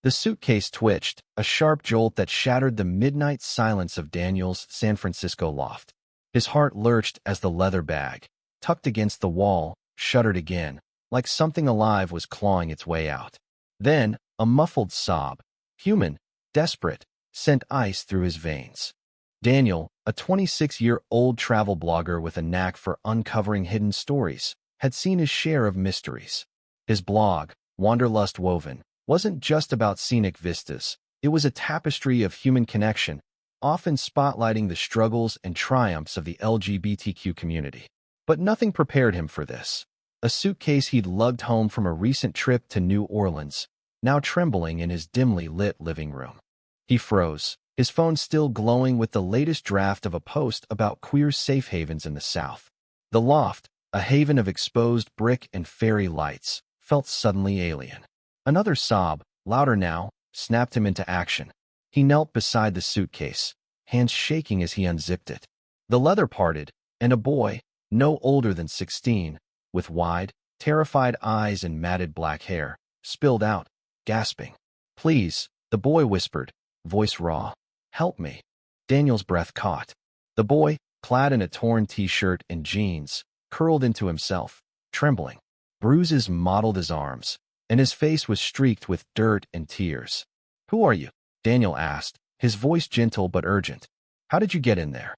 The suitcase twitched, a sharp jolt that shattered the midnight silence of Daniel's San Francisco loft. His heart lurched as the leather bag, tucked against the wall, shuddered again, like something alive was clawing its way out. Then, a muffled sob, human, desperate, sent ice through his veins. Daniel, a 26-year-old travel blogger with a knack for uncovering hidden stories, had seen his share of mysteries. His blog, Wanderlust Woven, wasn't just about scenic vistas. It was a tapestry of human connection, often spotlighting the struggles and triumphs of the LGBTQ community. But nothing prepared him for this. A suitcase he'd lugged home from a recent trip to New Orleans, now trembling in his dimly lit living room. He froze, his phone still glowing with the latest draft of a post about queer safe havens in the South. The loft, a haven of exposed brick and fairy lights, felt suddenly alien. Another sob, louder now, snapped him into action. He knelt beside the suitcase, hands shaking as he unzipped it. The leather parted, and a boy, no older than 16, with wide, terrified eyes and matted black hair, spilled out, gasping. "Please," the boy whispered, voice raw. "Help me." Daniel's breath caught. The boy, clad in a torn t-shirt and jeans, curled into himself, trembling. Bruises mottled his arms, and his face was streaked with dirt and tears. "Who are you?" Daniel asked, his voice gentle but urgent. "How did you get in there?"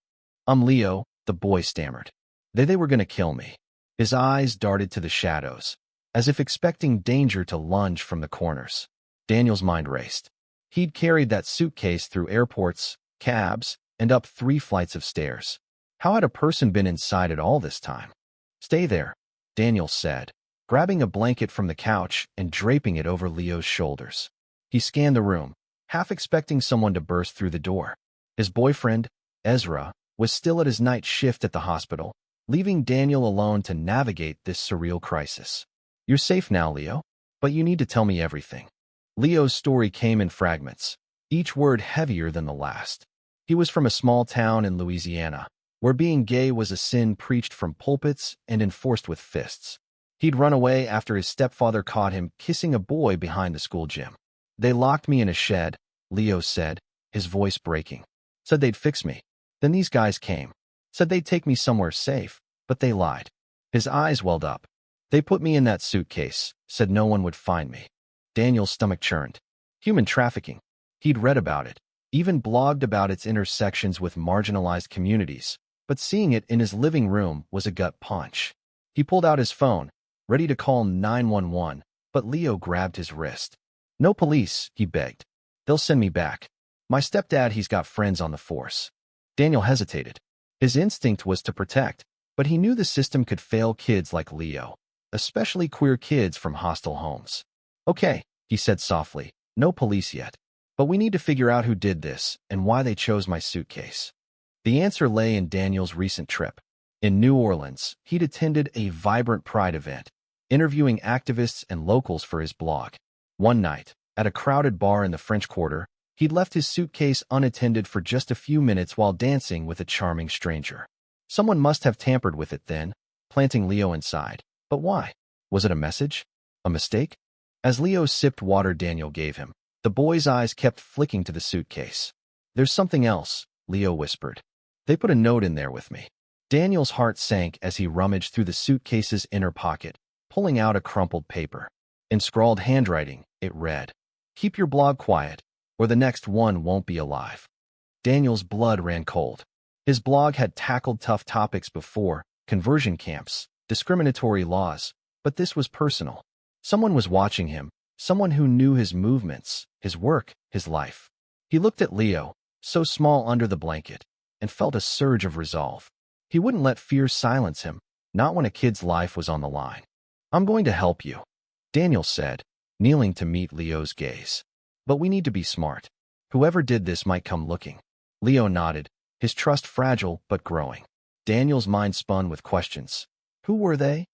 "I'm Leo," the boy stammered. They were going to kill me." His eyes darted to the shadows, as if expecting danger to lunge from the corners. Daniel's mind raced. He'd carried that suitcase through airports, cabs, and up 3 flights of stairs. How had a person been inside it all this time? "Stay there," Daniel said, grabbing a blanket from the couch and draping it over Leo's shoulders. He scanned the room, half expecting someone to burst through the door. His boyfriend, Ezra, was still at his night shift at the hospital, leaving Daniel alone to navigate this surreal crisis. "You're safe now, Leo, but you need to tell me everything." Leo's story came in fragments, each word heavier than the last. He was from a small town in Louisiana, where being gay was a sin preached from pulpits and enforced with fists. He'd run away after his stepfather caught him kissing a boy behind the school gym. "They locked me in a shed," Leo said, his voice breaking. "Said they'd fix me. Then these guys came. Said they'd take me somewhere safe, but they lied." His eyes welled up. "They put me in that suitcase, said no one would find me." Daniel's stomach churned. Human trafficking. He'd read about it, even blogged about its intersections with marginalized communities, but seeing it in his living room was a gut punch. He pulled out his phone, ready to call 911, but Leo grabbed his wrist. "No police," he begged. "They'll send me back. My stepdad, he's got friends on the force." Daniel hesitated. His instinct was to protect, but he knew the system could fail kids like Leo, especially queer kids from hostile homes. "Okay," he said softly, "no police yet. But we need to figure out who did this and why they chose my suitcase." The answer lay in Daniel's recent trip. In New Orleans, he'd attended a vibrant Pride event, interviewing activists and locals for his blog. One night, at a crowded bar in the French Quarter, he'd left his suitcase unattended for just a few minutes while dancing with a charming stranger. Someone must have tampered with it then, planting Leo inside. But why? Was it a message? A mistake? As Leo sipped water Daniel gave him, the boy's eyes kept flicking to the suitcase. "There's something else," Leo whispered. "They put a note in there with me." Daniel's heart sank as he rummaged through the suitcase's inner pocket, pulling out a crumpled paper. In scrawled handwriting, it read, "Keep your blog quiet, or the next one won't be alive." Daniel's blood ran cold. His blog had tackled tough topics before, conversion camps, discriminatory laws, but this was personal. Someone was watching him, someone who knew his movements, his work, his life. He looked at Leo, so small under the blanket, and felt a surge of resolve. He wouldn't let fear silence him, not when a kid's life was on the line. "I'm going to help you," Daniel said, kneeling to meet Leo's gaze. "But we need to be smart. Whoever did this might come looking." Leo nodded, his trust fragile but growing. Daniel's mind spun with questions. Who were they?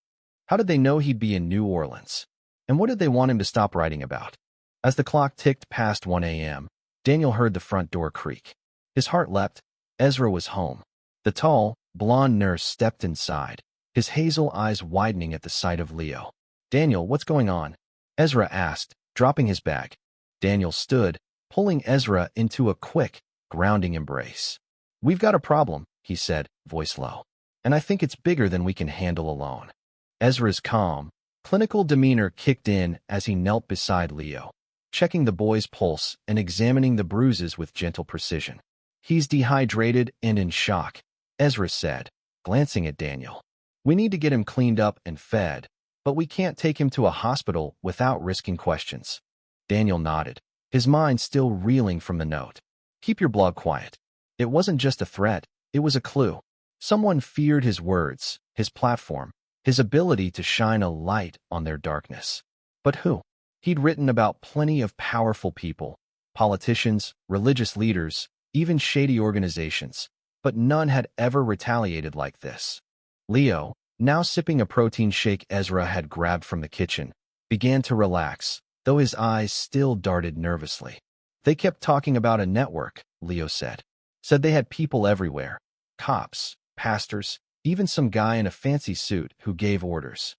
How did they know he'd be in New Orleans? And what did they want him to stop writing about? As the clock ticked past 1 a.m., Daniel heard the front door creak. His heart leapt. Ezra was home. The tall, blonde nurse stepped inside, his hazel eyes widening at the sight of Leo. "Daniel, what's going on?" Ezra asked, dropping his bag. Daniel stood, pulling Ezra into a quick, grounding embrace. "We've got a problem," he said, voice low. "And I think it's bigger than we can handle alone." Ezra's calm, clinical demeanor kicked in as he knelt beside Leo, checking the boy's pulse and examining the bruises with gentle precision. "He's dehydrated and in shock," Ezra said, glancing at Daniel. "We need to get him cleaned up and fed, but we can't take him to a hospital without risking questions." Daniel nodded, his mind still reeling from the note. "Keep your blog quiet." It wasn't just a threat, it was a clue. Someone feared his words, his platform, his ability to shine a light on their darkness. But who? He'd written about plenty of powerful people, politicians, religious leaders, even shady organizations, but none had ever retaliated like this. Leo, now sipping a protein shake Ezra had grabbed from the kitchen, began to relax, though his eyes still darted nervously. "They kept talking about a network," Leo said. "Said they had people everywhere. Cops, pastors, even some guy in a fancy suit who gave orders."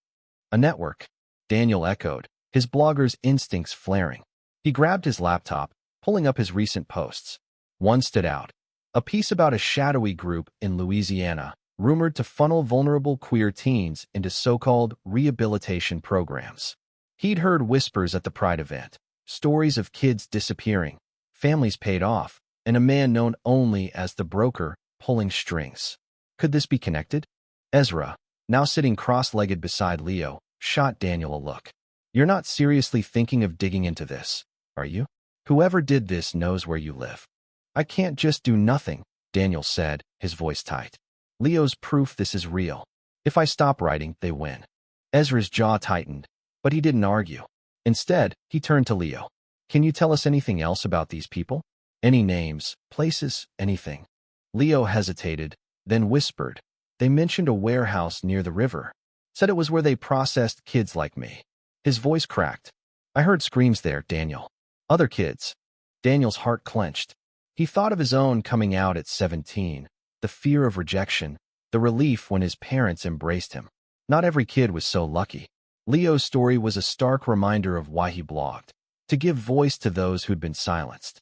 "A network," Daniel echoed, his blogger's instincts flaring. He grabbed his laptop, pulling up his recent posts. One stood out. A piece about a shadowy group in Louisiana, rumored to funnel vulnerable queer teens into so-called rehabilitation programs. He'd heard whispers at the Pride event, stories of kids disappearing, families paid off, and a man known only as the broker pulling strings. Could this be connected? Ezra, now sitting cross-legged beside Leo, shot Daniel a look. "You're not seriously thinking of digging into this, are you? Whoever did this knows where you live." "I can't just do nothing," Daniel said, his voice tight. "Leo's proof this is real. If I stop writing, they win." Ezra's jaw tightened, but he didn't argue. Instead, he turned to Leo. "Can you tell us anything else about these people? Any names, places, anything?" Leo hesitated, then whispered. "They mentioned a warehouse near the river. Said it was where they processed kids like me." His voice cracked. "I heard screams there, Daniel. Other kids." Daniel's heart clenched. He thought of his own coming out at 17, the fear of rejection, the relief when his parents embraced him. Not every kid was so lucky. Leo's story was a stark reminder of why he blogged, to give voice to those who'd been silenced.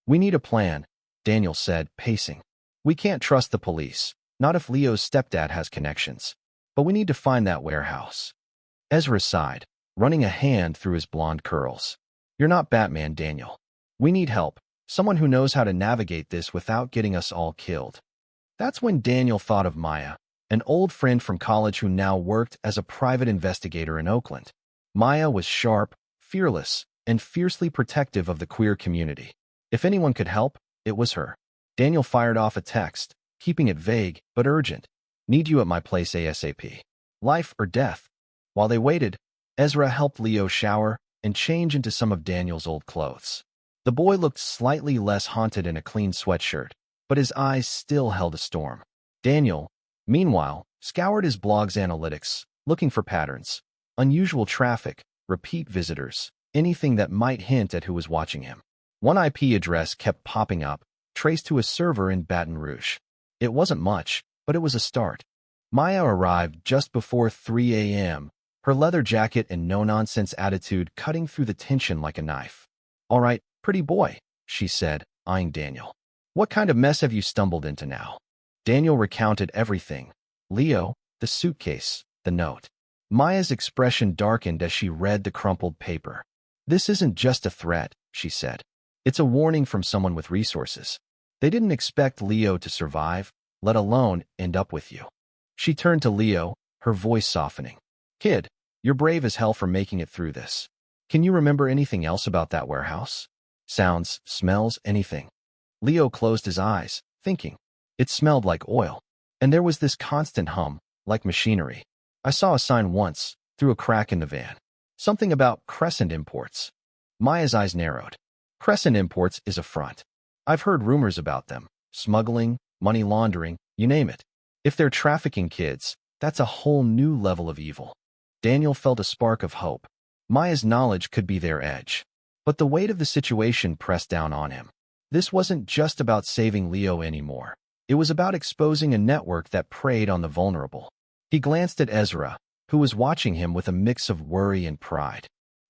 "We need a plan," Daniel said, pacing. "We can't trust the police, not if Leo's stepdad has connections. But we need to find that warehouse." Ezra sighed, running a hand through his blonde curls. "You're not Batman, Daniel. We need help, someone who knows how to navigate this without getting us all killed." That's when Daniel thought of Maya, an old friend from college who now worked as a private investigator in Oakland. Maya was sharp, fearless, and fiercely protective of the queer community. If anyone could help, it was her. Daniel fired off a text, keeping it vague but urgent. "Need you at my place ASAP. Life or death." While they waited, Ezra helped Leo shower and change into some of Daniel's old clothes. The boy looked slightly less haunted in a clean sweatshirt, but his eyes still held a storm. Daniel, meanwhile, scoured his blog's analytics, looking for patterns, unusual traffic, repeat visitors, anything that might hint at who was watching him. One IP address kept popping up, traced to a server in Baton Rouge. It wasn't much, but it was a start. Maya arrived just before 3 a.m., her leather jacket and no-nonsense attitude cutting through the tension like a knife. "All right, pretty boy," she said, eyeing Daniel. "What kind of mess have you stumbled into now?" Daniel recounted everything. Leo, the suitcase, the note. Maya's expression darkened as she read the crumpled paper. "This isn't just a threat," she said. "It's a warning from someone with resources. They didn't expect Leo to survive, let alone end up with you." She turned to Leo, her voice softening. "Kid, you're brave as hell for making it through this. Can you remember anything else about that warehouse? Sounds, smells, anything?" Leo closed his eyes, thinking. It smelled like oil. And there was this constant hum, like machinery. "I saw a sign once, through a crack in the van. Something about Crescent Imports." Maya's eyes narrowed. "Crescent Imports is a front. I've heard rumors about them. Smuggling, money laundering, you name it. If they're trafficking kids, that's a whole new level of evil." Daniel felt a spark of hope. Maya's knowledge could be their edge. But the weight of the situation pressed down on him. This wasn't just about saving Leo anymore. It was about exposing a network that preyed on the vulnerable. He glanced at Ezra, who was watching him with a mix of worry and pride.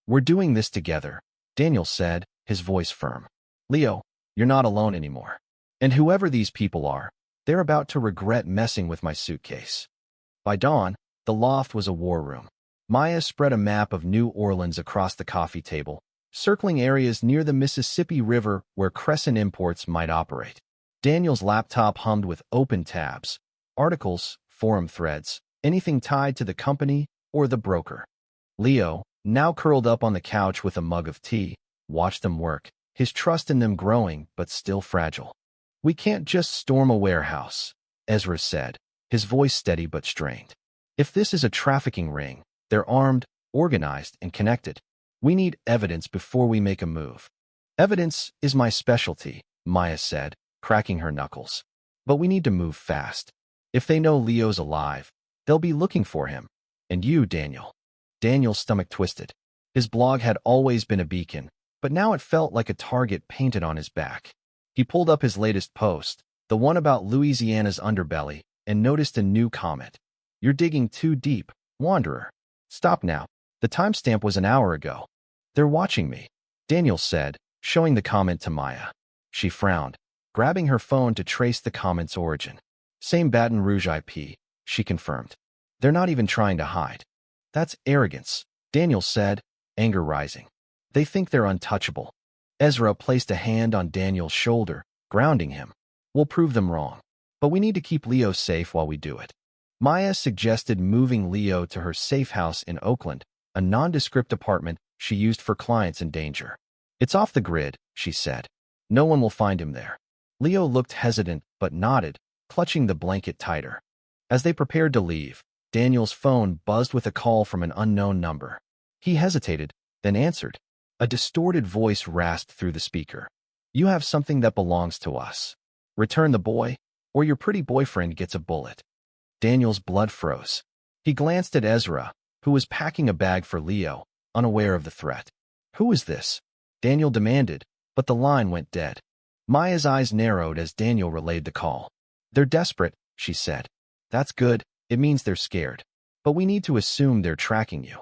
"We're doing this together," Daniel said, his voice firm. Leo, you're not alone anymore. And whoever these people are, they're about to regret messing with my suitcase. By dawn, the loft was a war room. Maya spread a map of New Orleans across the coffee table, circling areas near the Mississippi River where Crescent Imports might operate. Daniel's laptop hummed with open tabs, articles, forum threads, anything tied to the company or the broker. Leo, now curled up on the couch with a mug of tea, watched them work, his trust in them growing but still fragile. We can't just storm a warehouse, Ezra said, his voice steady but strained. If this is a trafficking ring, they're armed, organized, and connected. We need evidence before we make a move. Evidence is my specialty, Maya said, cracking her knuckles. But we need to move fast. If they know Leo's alive, they'll be looking for him. And you, Daniel. Daniel's stomach twisted. His blog had always been a beacon, but now it felt like a target painted on his back. He pulled up his latest post, the one about Louisiana's underbelly, and noticed a new comment. You're digging too deep, wanderer. Stop now. The timestamp was an hour ago. They're watching me, Daniel said, showing the comment to Maya. She frowned, grabbing her phone to trace the comment's origin. Same Baton Rouge IP, she confirmed. They're not even trying to hide. That's arrogance, Daniel said, anger rising. They think they're untouchable. Ezra placed a hand on Daniel's shoulder, grounding him. We'll prove them wrong. But we need to keep Leo safe while we do it. Maya suggested moving Leo to her safe house in Oakland, a nondescript apartment she used for clients in danger. It's off the grid, she said. No one will find him there. Leo looked hesitant but nodded, clutching the blanket tighter. As they prepared to leave, Daniel's phone buzzed with a call from an unknown number. He hesitated, then answered. A distorted voice rasped through the speaker. You have something that belongs to us. Return the boy, or your pretty boyfriend gets a bullet. Daniel's blood froze. He glanced at Ezra, who was packing a bag for Leo, unaware of the threat. Who is this? Daniel demanded, but the line went dead. Maya's eyes narrowed as Daniel relayed the call. They're desperate, she said. That's good, it means they're scared. But we need to assume they're tracking you.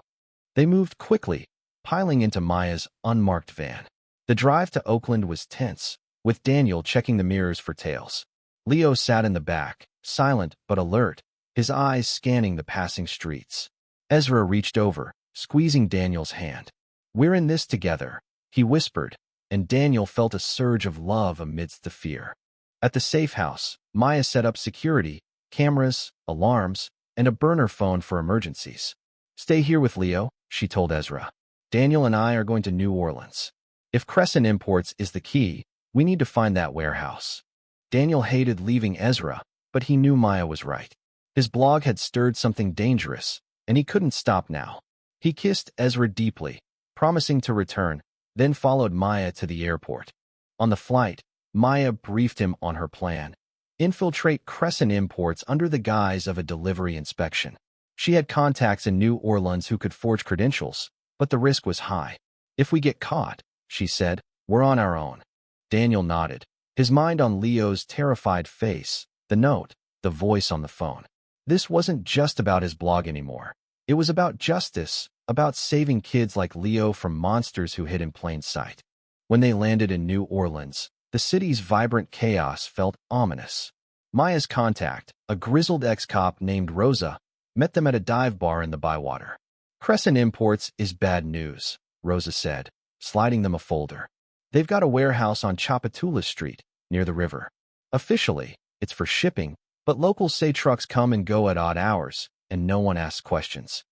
They moved quickly, piling into Maya's unmarked van. The drive to Oakland was tense, with Daniel checking the mirrors for tails. Leo sat in the back, silent but alert, his eyes scanning the passing streets. Ezra reached over, squeezing Daniel's hand. We're in this together, he whispered, and Daniel felt a surge of love amidst the fear. At the safe house, Maya set up security, cameras, alarms, and a burner phone for emergencies. Stay here with Leo, she told Ezra. Daniel and I are going to New Orleans. If Crescent Imports is the key, we need to find that warehouse. Daniel hated leaving Ezra, but he knew Maya was right. His blog had stirred something dangerous, and he couldn't stop now. He kissed Ezra deeply, promising to return, then followed Maya to the airport. On the flight, Maya briefed him on her plan. Infiltrate Crescent Imports under the guise of a delivery inspection. She had contacts in New Orleans who could forge credentials, but the risk was high. If we get caught, she said, we're on our own. Daniel nodded, his mind on Leo's terrified face, the note, the voice on the phone. This wasn't just about his blog anymore. It was about justice, about saving kids like Leo from monsters who hid in plain sight. When they landed in New Orleans, the city's vibrant chaos felt ominous. Maya's contact, a grizzled ex-cop named Rosa, met them at a dive bar in the Bywater. Crescent Imports is bad news, Rosa said, sliding them a folder. They've got a warehouse on Chapatula Street, near the river. Officially, it's for shipping, but locals say trucks come and go at odd hours, and no one asks questions.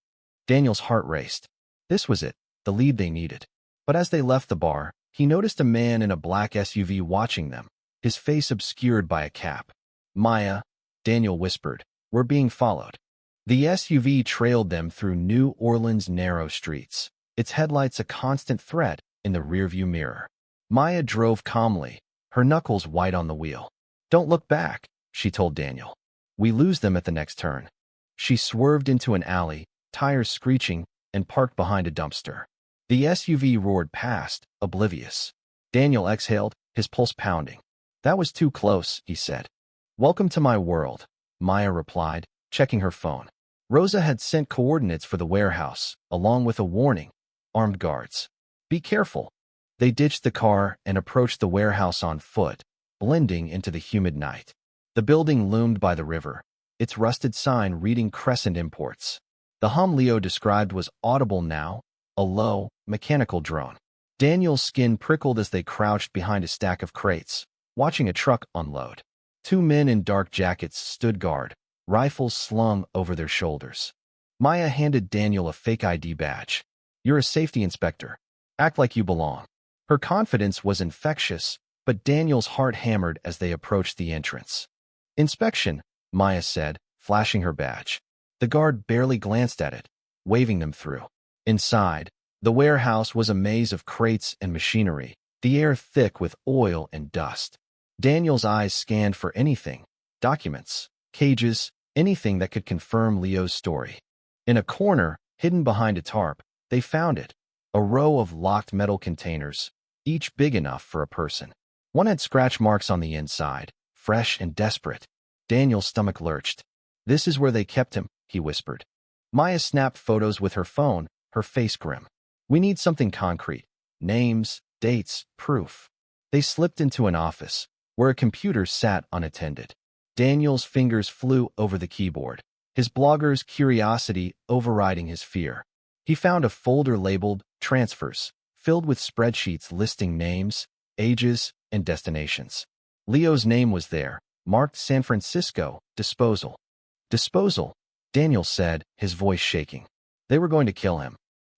Daniel's heart raced. This was it, the lead they needed. But as they left the bar, he noticed a man in a black SUV watching them, his face obscured by a cap. Maya, Daniel whispered, we're being followed. The SUV trailed them through New Orleans' narrow streets, its headlights a constant threat in the rearview mirror. Maya drove calmly, her knuckles white on the wheel. Don't look back, she told Daniel. We lose them at the next turn. She swerved into an alley, tires screeching, and parked behind a dumpster. The SUV roared past, oblivious. Daniel exhaled, his pulse pounding. That was too close, he said. Welcome to my world, Maya replied, checking her phone. Rosa had sent coordinates for the warehouse, along with a warning. Armed guards. Be careful. They ditched the car and approached the warehouse on foot, blending into the humid night. The building loomed by the river, its rusted sign reading Crescent Imports. The hum Leo described was audible now, a low, mechanical drone. Daniel's skin prickled as they crouched behind a stack of crates, watching a truck unload. Two men in dark jackets stood guard, rifles slung over their shoulders. Maya handed Daniel a fake ID badge. "You're a safety inspector. Act like you belong." Her confidence was infectious, but Daniel's heart hammered as they approached the entrance. "Inspection," Maya said, flashing her badge. The guard barely glanced at it, waving them through. Inside, the warehouse was a maze of crates and machinery, the air thick with oil and dust. Daniel's eyes scanned for anything, documents, cages, anything that could confirm Leo's story. In a corner, hidden behind a tarp, they found it, a row of locked metal containers, each big enough for a person. One had scratch marks on the inside, fresh and desperate. Daniel's stomach lurched. "This is where they kept him," he whispered. Maya snapped photos with her phone, her face grim. "We need something concrete. Names, dates, proof." They slipped into an office, where a computer sat unattended. Daniel's fingers flew over the keyboard, his blogger's curiosity overriding his fear. He found a folder labeled Transfers, filled with spreadsheets listing names, ages, and destinations. Leo's name was there, marked San Francisco, disposal. "Disposal," Daniel said, his voice shaking. They were going to kill him.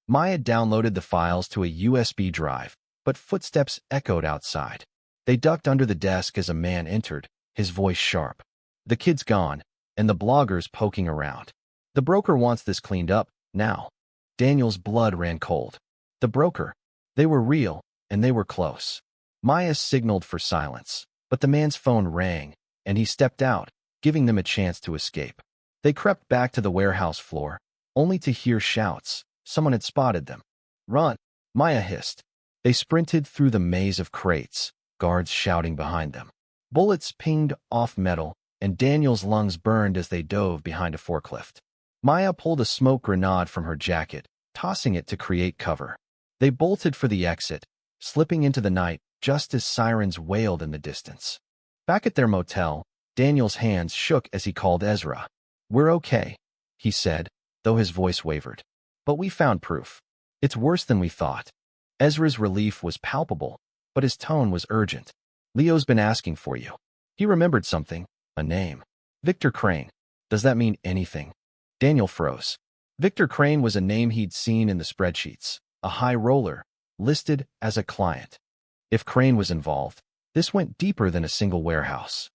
Maya downloaded the files to a USB drive, but footsteps echoed outside. They ducked under the desk as a man entered, his voice sharp. "The kid's gone, and the blogger's poking around. The broker wants this cleaned up, now." Daniel's blood ran cold. The broker. They were real, and they were close. Maya signaled for silence, but the man's phone rang, and he stepped out, giving them a chance to escape. They crept back to the warehouse floor, only to hear shouts. Someone had spotted them. "Run!" Maya hissed. They sprinted through the maze of crates, guards shouting behind them. Bullets pinged off metal, and Daniel's lungs burned as they dove behind a forklift. Maya pulled a smoke grenade from her jacket, tossing it to create cover. They bolted for the exit, slipping into the night just as sirens wailed in the distance. Back at their motel, Daniel's hands shook as he called Ezra. "We're okay," he said, though his voice wavered. "But we found proof. It's worse than we thought." Ezra's relief was palpable, but his tone was urgent. "Leo's been asking for you." He remembered something, a name. Victor Crane. Does that mean anything? Daniel froze. Victor Crane was a name he'd seen in the spreadsheets, a high roller, listed as a client. If Crane was involved, this went deeper than a single warehouse.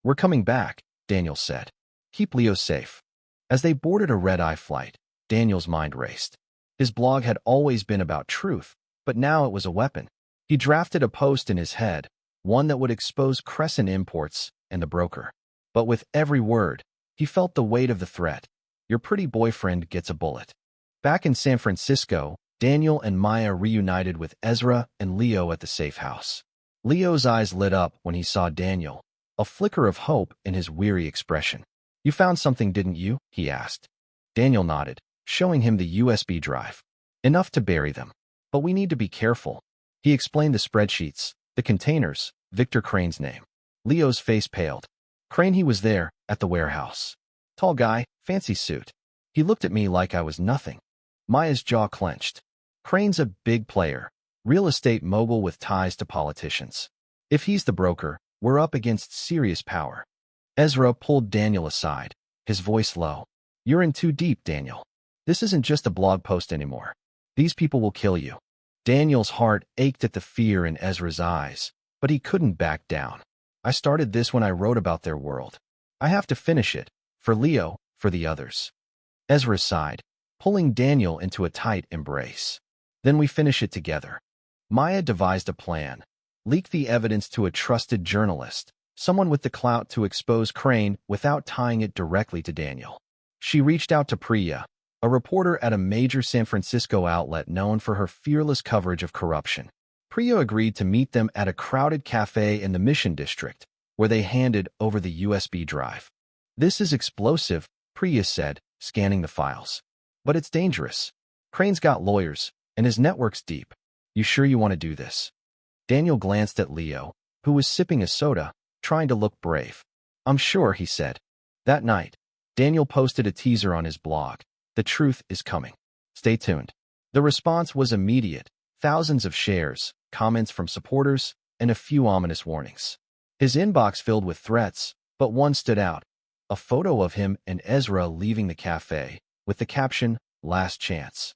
"We're coming back," Daniel said. "Keep Leo safe." As they boarded a red-eye flight, Daniel's mind raced. His blog had always been about truth, but now it was a weapon. He drafted a post in his head, one that would expose Crescent Imports and the broker. But with every word, he felt the weight of the threat. Your pretty boyfriend gets a bullet. Back in San Francisco, Daniel and Maya reunited with Ezra and Leo at the safe house. Leo's eyes lit up when he saw Daniel, a flicker of hope in his weary expression. "You found something, didn't you?" he asked. Daniel nodded, showing him the USB drive. "Enough to bury them. But we need to be careful." He explained the spreadsheets, the containers, Victor Crane's name. Leo's face paled. "Crane, he was there, at the warehouse. Tall guy, fancy suit. He looked at me like I was nothing." Maya's jaw clenched. "Crane's a big player, real estate mogul with ties to politicians. If he's the broker, we're up against serious power." Ezra pulled Daniel aside, his voice low. "You're in too deep, Daniel. This isn't just a blog post anymore. These people will kill you." Daniel's heart ached at the fear in Ezra's eyes, but he couldn't back down. "I started this when I wrote about their world. I have to finish it, for Leo, for the others." Ezra sighed, pulling Daniel into a tight embrace. "Then we finish it together." Maya devised a plan. Leak the evidence to a trusted journalist, someone with the clout to expose Crane without tying it directly to Daniel. She reached out to Priya, a reporter at a major San Francisco outlet known for her fearless coverage of corruption. Priya agreed to meet them at a crowded cafe in the Mission District, where they handed over the USB drive. "This is explosive," Priya said, scanning the files. "But it's dangerous. Crane's got lawyers, and his network's deep. You sure you want to do this?" Daniel glanced at Leo, who was sipping a soda, trying to look brave. "I'm sure," he said. That night, Daniel posted a teaser on his blog. "The truth is coming. Stay tuned." The response was immediate. Thousands of shares, comments from supporters, and a few ominous warnings. His inbox filled with threats, but one stood out. A photo of him and Ezra leaving the cafe, with the caption, "Last chance."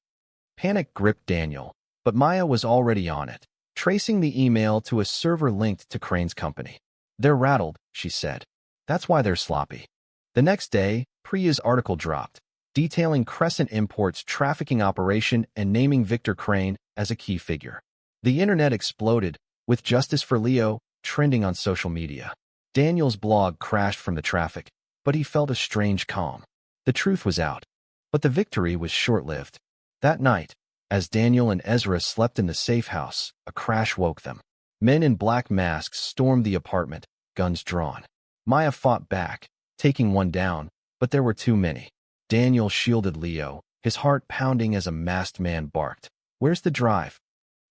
Panic gripped Daniel, but Maya was already on it, tracing the email to a server linked to Crane's company. "They're rattled," she said. "That's why they're sloppy." The next day, Priya's article dropped, detailing Crescent Import's trafficking operation and naming Victor Crane as a key figure. The internet exploded, with "Justice for Leo" trending on social media. Daniel's blog crashed from the traffic, but he felt a strange calm. The truth was out. But the victory was short-lived. That night, as Daniel and Ezra slept in the safe house, a crash woke them. Men in black masks stormed the apartment, guns drawn. Maya fought back, taking one down, but there were too many. Daniel shielded Leo, his heart pounding as a masked man barked. "Where's the drive?"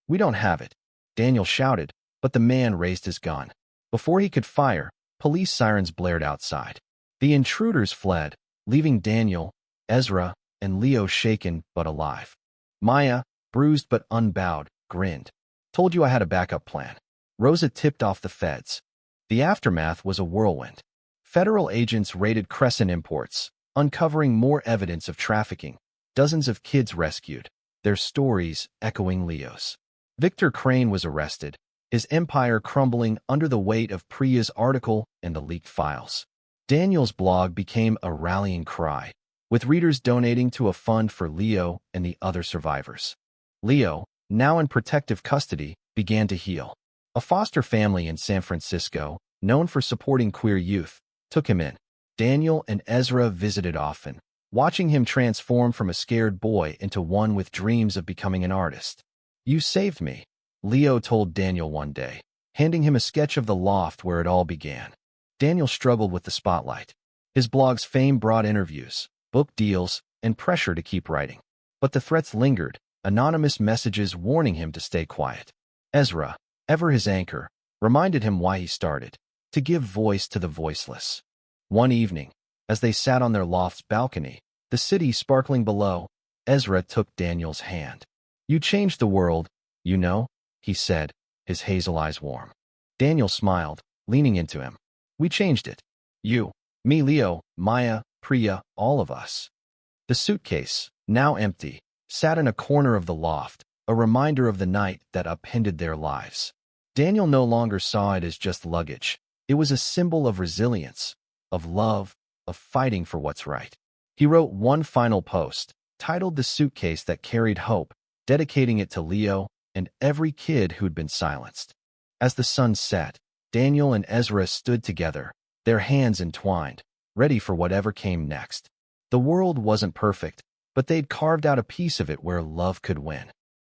"We don't have it," Daniel shouted, but the man raised his gun. Before he could fire, police sirens blared outside. The intruders fled, leaving Daniel, Ezra, and Leo shaken but alive. Maya, bruised but unbowed, grinned. "Told you I had a backup plan." Rosa tipped off the feds. The aftermath was a whirlwind. Federal agents raided Crescent Imports, uncovering more evidence of trafficking. Dozens of kids rescued, their stories echoing Leo's. Victor Crane was arrested, his empire crumbling under the weight of Priya's article and the leaked files. Daniel's blog became a rallying cry, with readers donating to a fund for Leo and the other survivors. Leo, now in protective custody, began to heal. A foster family in San Francisco, known for supporting queer youth, took him in. Daniel and Ezra visited often, watching him transform from a scared boy into one with dreams of becoming an artist. "You saved me," Leo told Daniel one day, handing him a sketch of the loft where it all began. Daniel struggled with the spotlight. His blog's fame brought interviews, book deals, and pressure to keep writing. But the threats lingered, anonymous messages warning him to stay quiet. Ezra, ever his anchor, reminded him why he started: to give voice to the voiceless. One evening, as they sat on their loft's balcony, the city sparkling below, Ezra took Daniel's hand. "You changed the world, you know," he said, his hazel eyes warm. Daniel smiled, leaning into him. "We changed it. You, me, Leo, Maya, Priya, all of us." The suitcase, now empty, sat in a corner of the loft, a reminder of the night that upended their lives. Daniel no longer saw it as just luggage. It was a symbol of resilience, of love, of fighting for what's right. He wrote one final post, titled "The Suitcase That Carried Hope," dedicating it to Leo and every kid who'd been silenced. As the sun set, Daniel and Ezra stood together, their hands entwined, ready for whatever came next. The world wasn't perfect, but they'd carved out a piece of it where love could win.